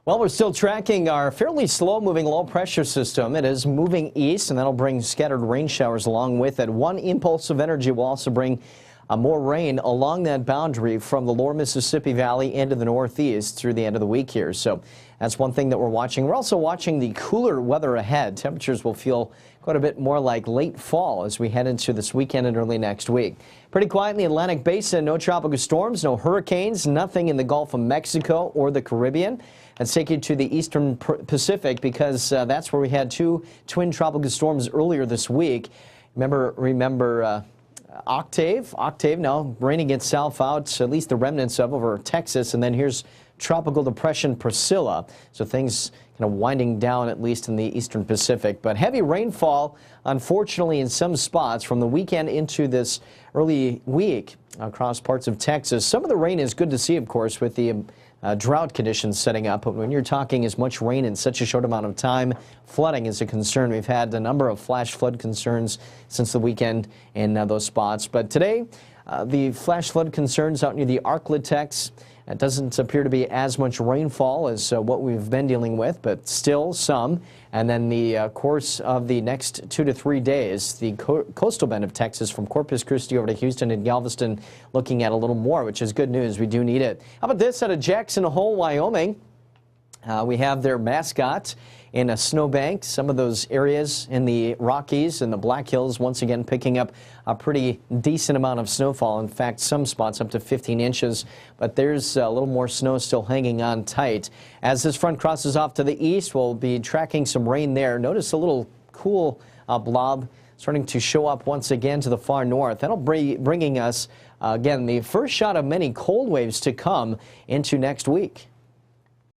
Well, we're still tracking our fairly slow-moving low-pressure system. It is moving east, and that'll bring scattered rain showers along with it. One impulse of energy will also bring more rain along that boundary from the lower Mississippi Valley into the northeast through the end of the week here. So that's one thing that we're watching. We're also watching the cooler weather ahead. Temperatures will feel quite a bit more like late fall as we head into this weekend and early next week. Pretty quiet in the Atlantic Basin. No tropical storms, no hurricanes, nothing in the Gulf of Mexico or the Caribbean. Let's take you to the eastern Pacific because that's where we had two twin tropical storms earlier this week. Remember Octave now raining itself out, at least the remnants of, over Texas. And then here's Tropical Depression Priscilla. So things kind of winding down, at least in the eastern Pacific. But heavy rainfall, unfortunately, in some spots from the weekend into this early week across parts of Texas. Some of the rain is good to see, of course, with the drought conditions setting up. But when you're talking as much rain in such a short amount of time, flooding is a concern. We've had a number of flash flood concerns since the weekend in those spots. But today, the flash flood concerns out near the Arklatex. It doesn't appear to be as much rainfall as what we've been dealing with, but still some. And then the course of the next 2 to 3 days, the coastal bend of Texas from Corpus Christi over to Houston and Galveston looking at a little more, which is good news. We do need it. How about this out of Jackson Hole, Wyoming? We have their mascot in a snowbank. Some of those areas in the Rockies and the Black Hills once again picking up a pretty decent amount of snowfall. In fact, some spots up to 15 inches, but there's a little more snow still hanging on tight. As this front crosses off to the east, we'll be tracking some rain there. Notice a little cool blob starting to show up once again to the far north. That'll be bringing us, again, the first shot of many cold waves to come into next week.